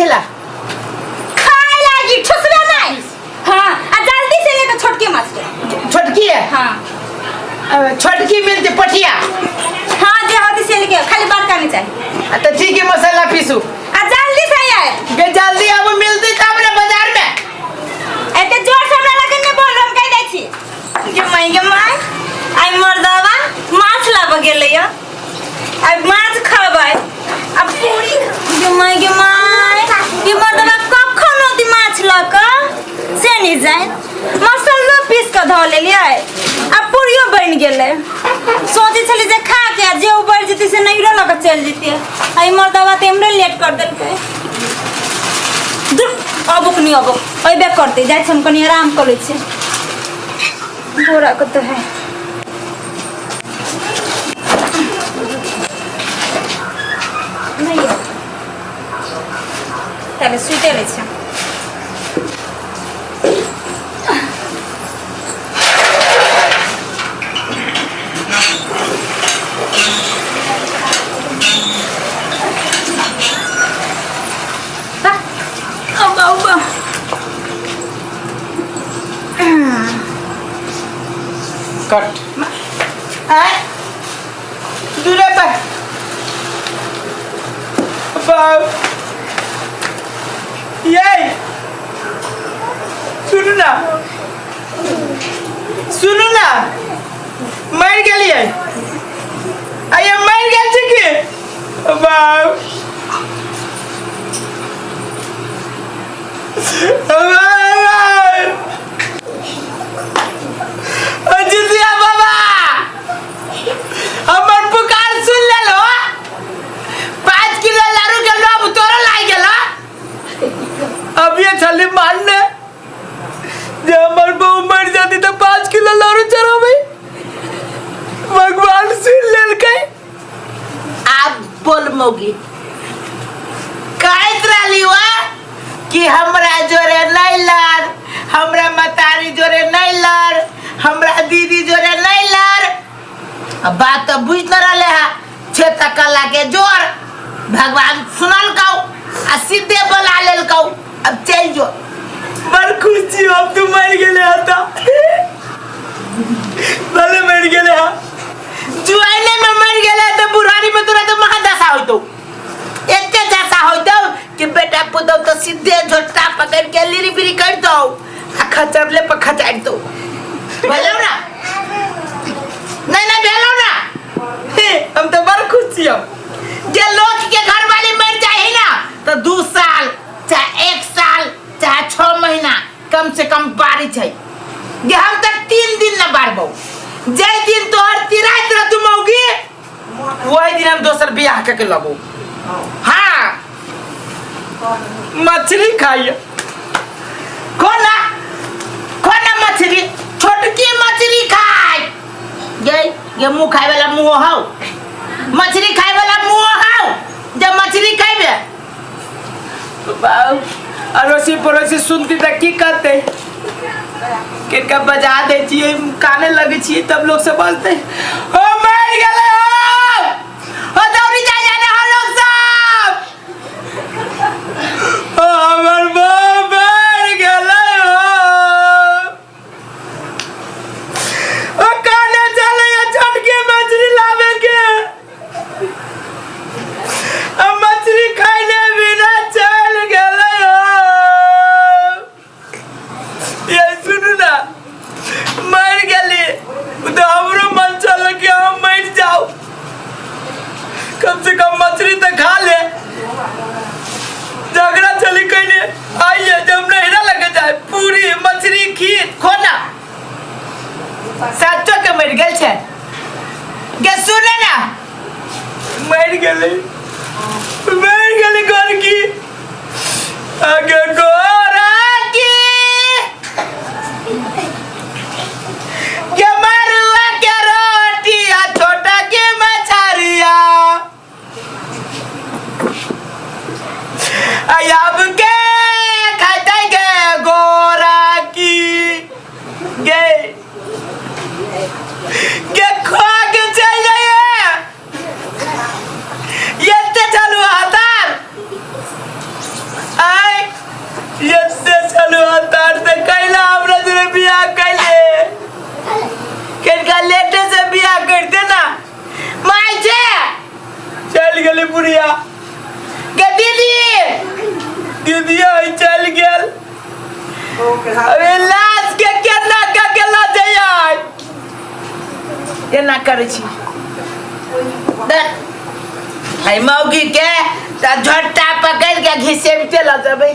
रखेला खाए लागी ठुसबे नहीं। हाँ आ जल्दी से लेकर छोटकी मछली। छोटकी है हाँ छोटकी मिलती पटिया हाँ जे होती से लेके खाली बात करनी चाहिए। तो ठीक है मसाला पीसू आ जल्दी से आए के जल्दी अब मिलती कब रे बाजार में एते जोर से हमरा लगन में बोल हम कह दै छी के माय आई मर्दावा माछ लाब गेलै य आई माछ खाबै अब पूरी के माय के मर्दावा कखन ओती माछ लक से नहीं जाए मसाला पीस के ध लेलियै अब पूरियो बन गेलै सोचे छली जे खा के जे ऊपर जति से नहीं रह लग चल जतिए आई मर्दावा ते हमरे लेट कर देलकै अबुक नहीं अबुक अबे करते जाए हम कनी आराम करे छे बोरा को तो है नहीं ताले सुते ले छे कट दूरे पर ये सुनो ना मर गेलिए आये मर गेल छी की बाप जितिया बाबा हमर पुकार सुन ले लो 5 किलो लारू के लोभ तोरा लाई गेला अब ये छली मानने जे हमर बहू मर जाती तो 5 किलो लारू चढ़ाबे भगवान सुन लेलकै आप बोल मोगी कहत रहली वा कि हमरा जोरे नहीं लार हमरा मतारी जोरे नहीं लार हमरा दीदी जोरे नहीं लार अब बात तो बुझ न रहे है छे कला के जोर भगवान सुनल कौ आ सीधे बोला लेल कौ अब चल जो बड़ खुशी अब तू मर गेले हता भले मर गेले हा जुआने में मर गेले तो बुढ़ारी में तोरा तो महादशा होइतो एते जैसा होइतो कि बेटा पुदौ तो सीधे झोटा पकड़ के लिरी बिरी कर दो आ खचरले पर खचाड़ दो भेलो ना नहीं भेलो ना हम तो बड़ खुश छी जे लोग के घर वाली मर जाए ना तो 2 साल चाहे 1 साल चाहे 6 महीना कम से कम बारी छै जे हम तक 3 दिन न बारबो जे दिन तोहर तिराइत रह तुम होगी वही दिन हम दोसर बियाह के लगो हाँ मछली खाइए कोना मछली छोटकी मछली खाए ये मुंह खाए वाला मुंह हो मछली खाए वाला मुंह हो जब मछली खाइबे अड़ोसी पड़ोसी सुनती तो की करते किनका बजा दे छिए काने लगे छिए तब लोग से बोलते ओ मर गेले हो दौड़ी जा जाने हो लोग सब ओ हमर बाप मर गेले हो ओ काने चले छोटकी मछली लावे के अब मछली खाने बिना चल गेले हो ये सुन ना मर गेली तो हमरो मन चल कि हम मर जाओ कम से कम मछली तो खा ले झगड़ा चली कहने आइए जब नहरा लगे जाए पूरी मछली खीर खोना सच्चो के मर गेल छे के सुने ना मर गेली घर की आगे गोरा की के मरुआ के रोटिया छोटा के मछरिया अब के खाते के गोरा की गे खा के चल जाइए ये चालू हाथार किनका लेटे से बियाह करते ना माई छे चल गेली बुढ़िया के दीदी आई चल गेल अरे लाश के केना का केला जाय केना करे छी आई मौगी के त झट्टा पकड़ के घिसे में चला जाबे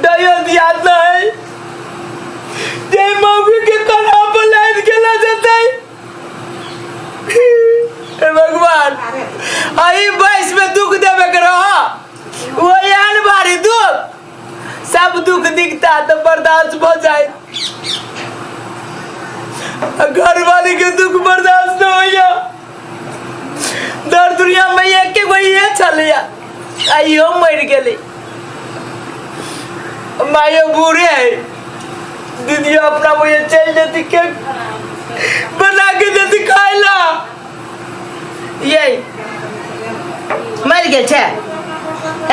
दयो दिया नहीं जे मौगी के कना पर लाद केला जतै हे भगवान आई बस में दुख देवे करो वो यान भारी दुख सब दुख दिखता तो बर्दाश्त हो जाए घर वाले के दुख बर्दाश्त न होया दर दुनिया में एक के वही है चलिया आइयो मर गेले मायो बुरे है दीदी अपना वो ये चल जाती के बना के देती खाइला ये मर गेल छे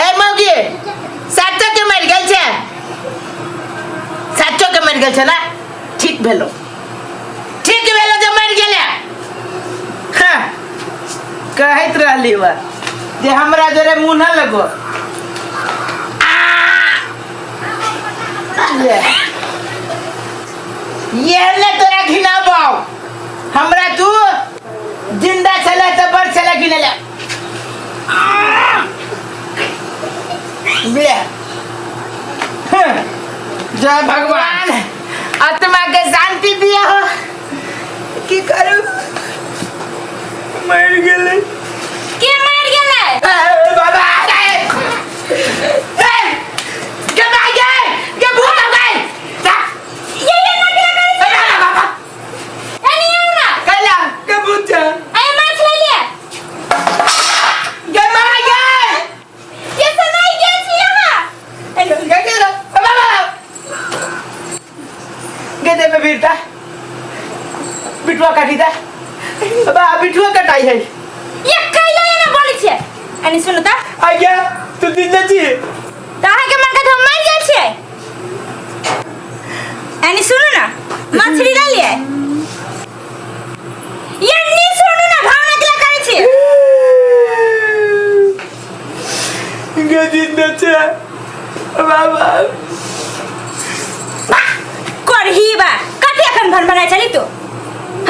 ए मौगी साचो के मर गेल छे साचो के मर गेल छे ना ठीक भेलो जे मर गेले हां कहत रहली वा जे हमरा जरे मुंह न लगो ये ले तोरा घिनाबाओ हमरा तू जिंदा चले तो बड़ चले घिने ले जय भगवान आत्मा के शांति दिया हो की करू मर गेले के मर गेले बाबा के भाग गए के भूत आ गए ये ना करे बाबा एनी ना कला के भूत ए माछ ले ले के मार गए ये से नहीं गेल छी यहां के बाबा गेदे में बीरता बिटवा काटी दा बाबा बिटवा कटाई है ये कैला ये ना बोली छे एनी सुन त आ गया तू दिन जी ताहा के मन का तो मर गेल छे एनी सुन ना मछली ले ले ये नी सुन ना भावना के करे छे गे दिन छे बाबा करही बा कते अखन भन बनाय चली तू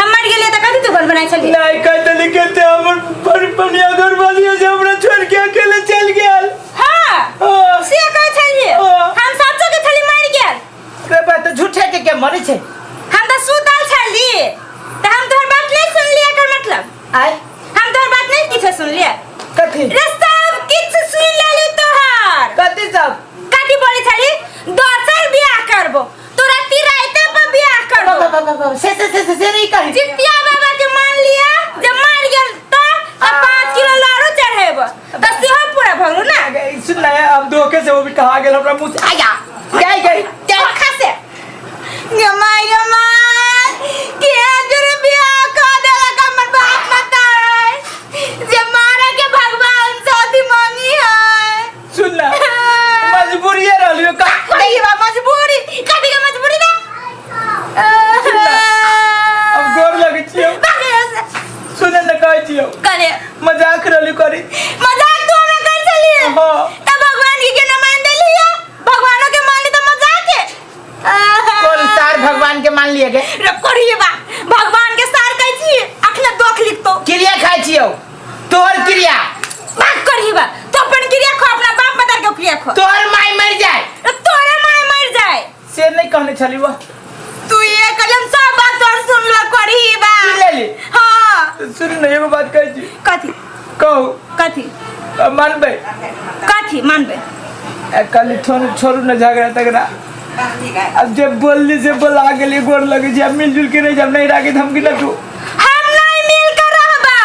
हम मर गेलिए त कथि तू भन बनाय चली नहीं कहते लिखते हमर पनिया घर वाली से हमरा छोड़ के अकेले चल गेल हां से कह छलिए हम सब के छली मर गेल रे बात झूठे के मरे छे हम त सुतल छली त हम तोहर बात नहीं सुन लिया कर मतलब आय हम तोहर बात नहीं किछ सुन लिया कथि रे सब किछ सुन लेलु तोहर कथि सब कथि बोली छली दोसर बियाह करबो तोरा तिराइते पर बियाह करबो बाबा से नहीं कही जितिया बाबा के मान लिया जब मार गेल त 5 किलो लाड़ू चढ़ेबो त सेहो पूरा भगलु ना सुन ना अब धोखे से वो भी कहा गेल हमरा मुंह से आया गई क्या खासे गमाई के जर बियाह का देला का मन बाप मता है जे मारे के भगवान साथी मांगी है सुन ना मजबूरी है रहलियो का कोई बा मजबूरी कभी के मजबूरी ना अब गोर लगे छियो सुन ना कहै छियो करे मजाक रहली करी मजाक तो हमरा कर चली हां त भगवान के ना मान देलिया भगवानों के मान तो मजाक है कौन सार भगवान के मान लिए गए रे करिए बा भगवान के सार कहै छी अखला दोख लिख तो क्रिया खाइ छियो तोहर क्रिया बात करिए बा तो अपन क्रिया खो अपना बाप मदर के क्रिया खो तोहर माई मर जाए तोरे माय मर जाए से नहीं कहने छली वो तू ये कलम सब बात और सुन लो करिए बा ले ली हां सुन ना एगो बात कहै छी कथि कहू कथि मानबे कथि मानबे कल छोड़ू ना झगड़ा तगड़ा अब जब बोलली से बोला गेली गोर लगे जे मिलजुल के नहीं जब नहीं रागे धमकी ना तू हम नहीं मिल कर रहबो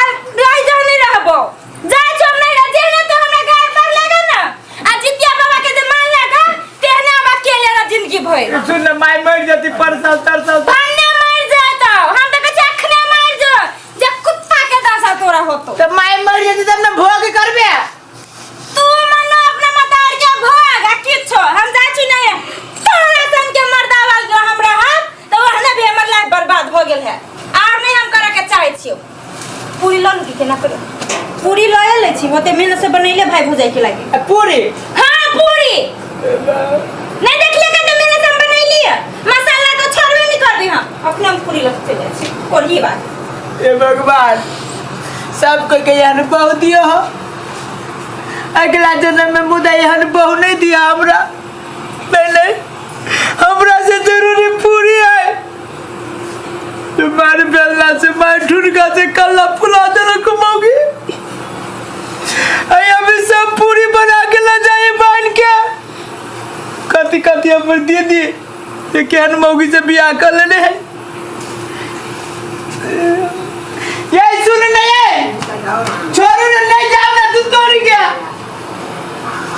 अब रह जा नहीं रहबो जा छ हम नहीं रह जेने तो हमरा घर पर लगा ना आ जितिया बाबा के जे मान लगा तेने अब अकेले रह जिंदगी भर सुन ना माई मर जाती परसाल तरसाल भन्ने मर जाता हम तो कछ अखने मर जो जे कुत्ता के दशा तोरा होतो तो माई मर जाती तब ना भोग करबे तू मनो अपना मतार के भोग आ किछो हम जा छी नहीं तोरा संग के मर्दावा जो हमरा हम तो वहने भी हमर लाइफ पूरी लन की केना करे पूरी लए ले छी ओते मेहनत से बनैले भाई भुजाई के लागे पूरी हां पूरी नहीं देखले के मेहनत से बनैली मसाला तो छोड़बे नहीं करबी हम अपने हम पूरी लगते जाय छी और ये बात ए भगवान सब को के यार बहु दियो हो अगला जन्म में मुदा यहाँ बहु नहीं दिया हमरा पहले हमरा से जरूरी पूरी है तुम्हारे बेला से मैं ठुनका से कल्ला फुला देना घुमाओगी अभी सब पूरी बना के ला जाए बांध के कति कति अपन दे दिए ये क्या मौगी से बियाह कर लेने हैं